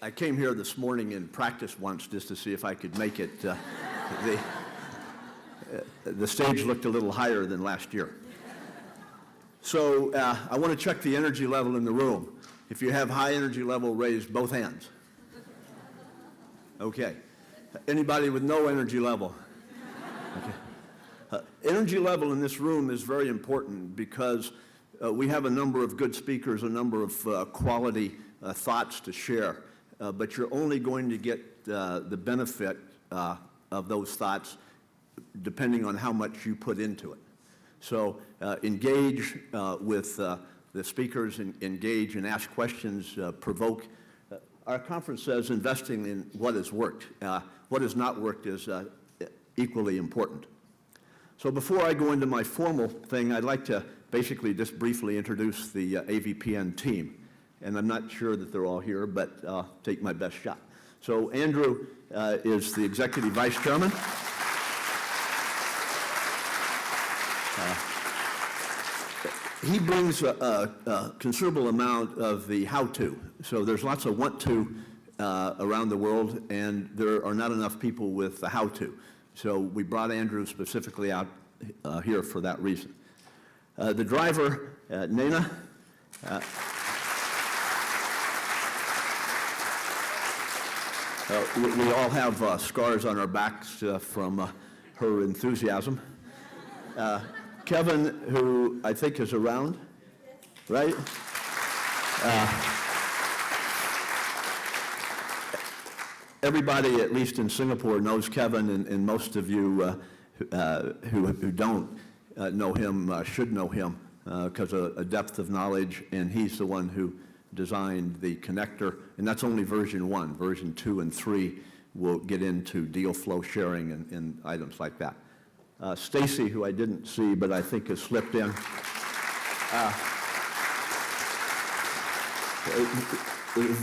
I came here this morning and practiced once just to see if I could make it. The stage looked a little higher than last year. So I want to check the energy level in the room. If you have high energy level, raise both hands. Okay. Anybody with no energy level? Okay. Energy level in this room is very important because we have a number of good speakers, a number of quality thoughts to share, but you're only going to get the benefit of those thoughts depending on how much you put into it. So engage with the speakers, engage and ask questions, provoke. Our conference says investing in what has worked. What has not worked is equally important. So before I go into my formal thing, I'd like to basically just briefly introduce the AVPN team. And I'm not sure that they're all here, but I'll take my best shot. So Andrew is the Executive Vice Chairman. He brings a considerable amount of the how-to. So there's lots of want-to around the world, and there are not enough people with the how-to. So we brought Andrew specifically out here for that reason. The driver, Nena. We all have scars on our backs from her enthusiasm. Kevin, who I think is around, right? Everybody, at least in Singapore, knows Kevin, and most of you who don't know him should know him because of a depth of knowledge, and he's the one who designed the connector, and that's only version 1. Version 2 and 3 will get into deal flow sharing and items like that. Stacy, who I didn't see, but I think has slipped in.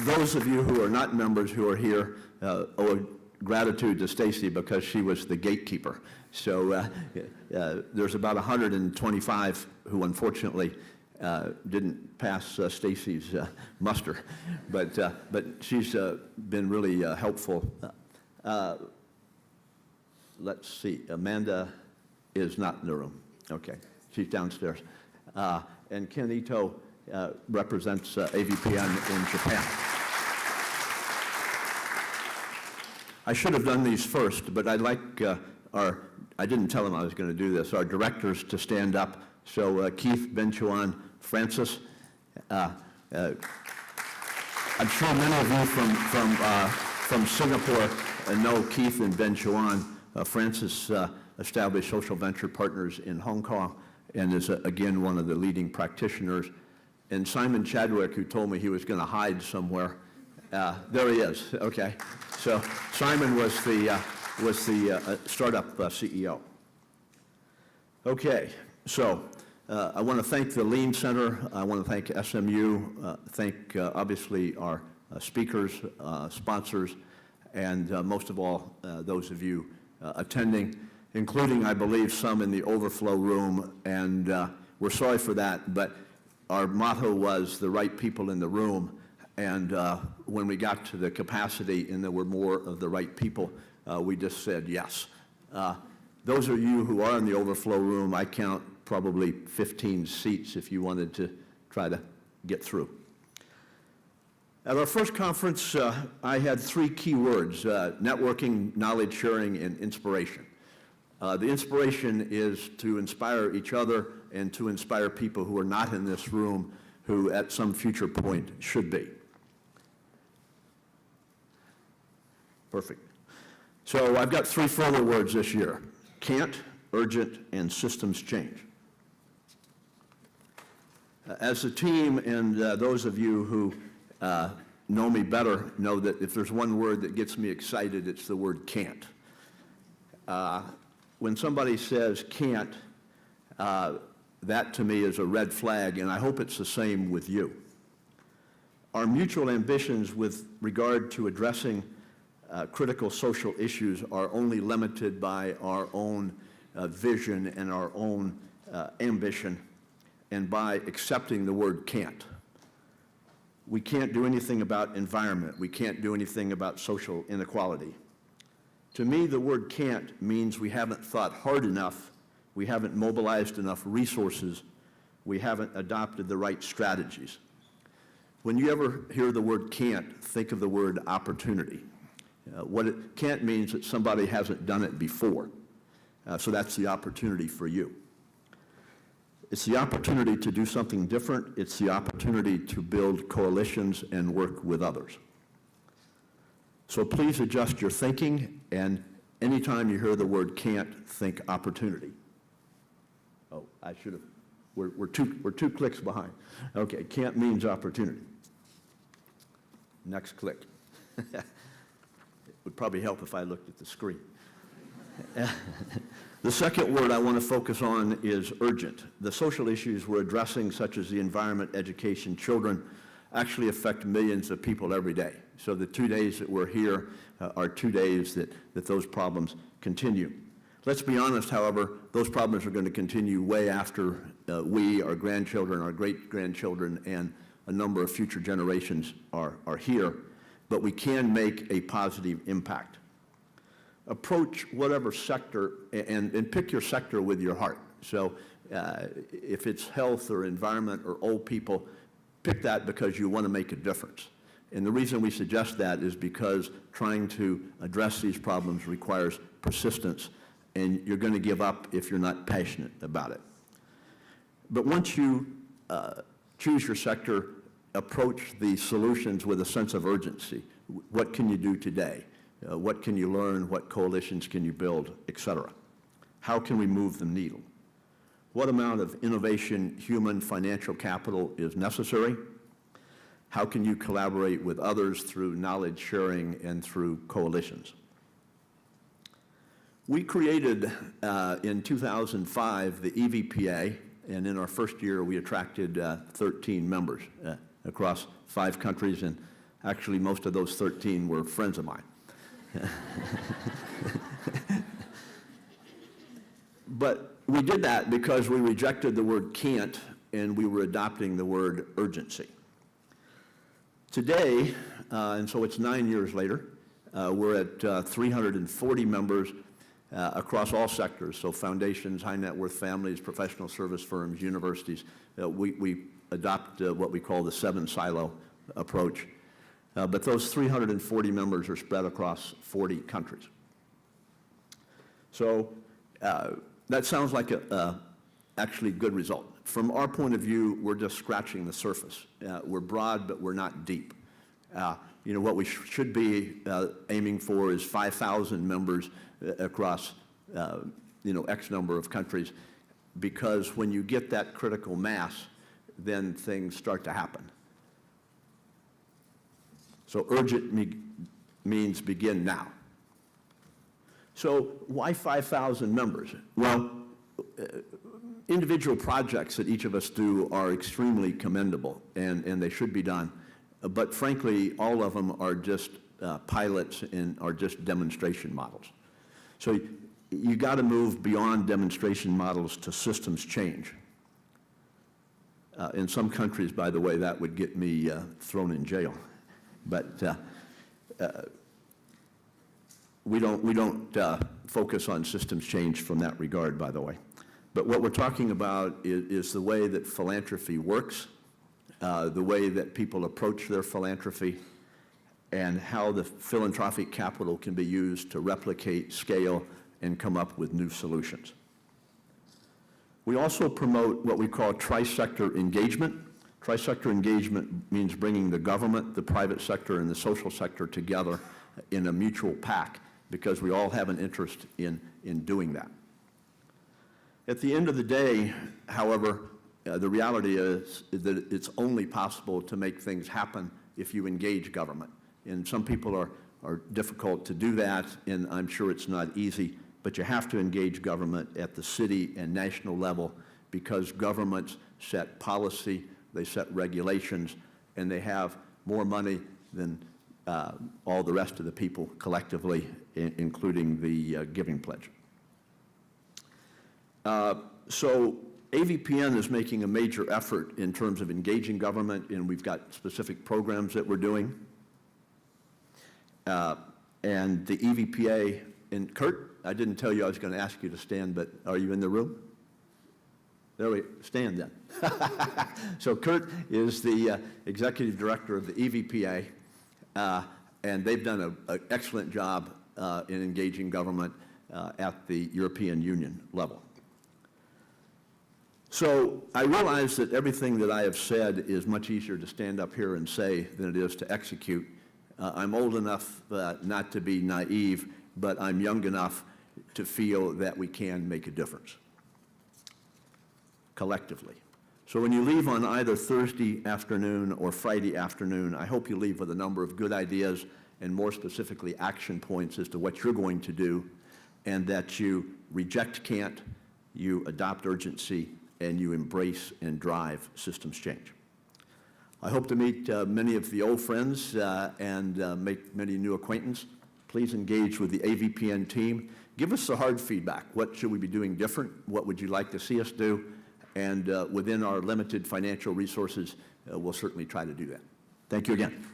Those of you who are not members who are here owe gratitude to Stacy because she was the gatekeeper. So there's about 125 who unfortunately didn't pass Stacy's muster, but she's been really helpful. Let's see, Amanda is not in the room. Okay, she's downstairs. And Ken Ito represents AVPN in Japan. I should have done these first, but I'd like I didn't tell him I was going to do this, our directors to stand up. So Keith, Ben-Chuan, Francis. I'm sure many of you from Singapore know Keith and Ben-Chuan. Francis established Social Venture Partners in Hong Kong and is, again, one of the leading practitioners. And Simon Chadwick, who told me he was going to hide somewhere, there he is. Okay. So Simon was the startup CEO. Okay. So I want to thank the Lean Center. I want to thank SMU, thank obviously our speakers, sponsors, and most of all, those of you attending, including, I believe, some in the overflow room, and we're sorry for that, but our motto was the right people in the room, and when we got to the capacity and there were more of the right people, we just said yes. Those of you who are in the overflow room, I count probably 15 seats if you wanted to try to get through. At our first conference, I had 3 key words, networking, knowledge sharing, and inspiration. The inspiration is to inspire each other and to inspire people who are not in this room who at some future point should be. Perfect. So I've got 3 further words this year: can't, urgent, and systems change. As a team, and those of you who know me better know that if there's one word that gets me excited, it's the word can't. When somebody says can't, that to me is a red flag, and I hope it's the same with you. Our mutual ambitions with regard to addressing critical social issues are only limited by our own vision and our own ambition, and by accepting the word can't. We can't do anything about environment. We can't do anything about social inequality. To me, the word can't means we haven't thought hard enough, we haven't mobilized enough resources, we haven't adopted the right strategies. When you ever hear the word can't, think of the word opportunity. What it can't means that somebody hasn't done it before. So that's the opportunity for you. It's the opportunity to do something different. It's the opportunity to build coalitions and work with others. So please adjust your thinking, and anytime you hear the word can't, think opportunity. Oh, I should have, we're two clicks behind. Okay, can't means opportunity. Next click. It would probably help if I looked at the screen. The second word I want to focus on is urgent. The social issues we're addressing, such as the environment, education, children, actually affect millions of people every day. So the 2 days that we're here are 2 days that those problems continue. Let's be honest, however, those problems are going to continue way after we, our grandchildren, our great-grandchildren, and a number of future generations are here, but we can make a positive impact. Approach whatever sector, and pick your sector with your heart. So if it's health or environment or old people, pick that because you want to make a difference. And the reason we suggest that is because trying to address these problems requires persistence, and you're going to give up if you're not passionate about it. But once you choose your sector, approach the solutions with a sense of urgency. What can you do today? What can you learn? What coalitions can you build, et cetera? How can we move the needle? What amount of innovation, human, financial capital is necessary? How can you collaborate with others through knowledge sharing and through coalitions? We created in 2005 the EVPA, and in our first year we attracted 13 members across 5 countries, and actually most of those 13 were friends of mine. But we did that because we rejected the word can't and we were adopting the word urgency. Today, and so it's 9 years later, we're at 340 members across all sectors, so foundations, high net worth families, professional service firms, universities. We adopt what we call the 7 silo approach. But those 340 members are spread across 40 countries. So that sounds like actually good result. From our point of view, we're just scratching the surface. We're broad, but we're not deep. What we should be aiming for is 5,000 members across, X number of countries, because when you get that critical mass, then things start to happen. So urgent means begin now. So why 5,000 members? Well, individual projects that each of us do are extremely commendable, and they should be done. But frankly, all of them are just pilots and are just demonstration models. So you got to move beyond demonstration models to systems change. In some countries, by the way, that would get me thrown in jail. But we don't focus on systems change from that regard, by the way. But what we're talking about is the way that philanthropy works, the way that people approach their philanthropy, and how the philanthropic capital can be used to replicate, scale, and come up with new solutions. We also promote what we call tri-sector engagement. Tri-sector engagement means bringing the government, the private sector, and the social sector together in a mutual pact, because we all have an interest in doing that. At the end of the day, however, the reality is that it's only possible to make things happen if you engage government. And some people are difficult to do that, and I'm sure it's not easy, but you have to engage government at the city and national level, because governments set policy, they set regulations, and they have more money than all the rest of the people collectively, including the Giving Pledge. So AVPN is making a major effort in terms of engaging government, and we've got specific programs that we're doing. And the EVPA, and Kurt, I didn't tell you I was going to ask you to stand, but are you in the room? There we stand then. So Kurt is the executive director of the EVPA, and they've done an excellent job in engaging government at the European Union level. So I realize that everything that I have said is much easier to stand up here and say than it is to execute. I'm old enough not to be naive, but I'm young enough to feel that we can make a difference collectively. So when you leave on either Thursday afternoon or Friday afternoon, I hope you leave with a number of good ideas and more specifically action points as to what you're going to do, and that you reject can't, you adopt urgency, and you embrace and drive systems change. I hope to meet many of the old friends and make many new acquaintances. Please engage with the AVPN team. Give us the hard feedback. What should we be doing different? What would you like to see us do? And within our limited financial resources, we'll certainly try to do that. Thank you again.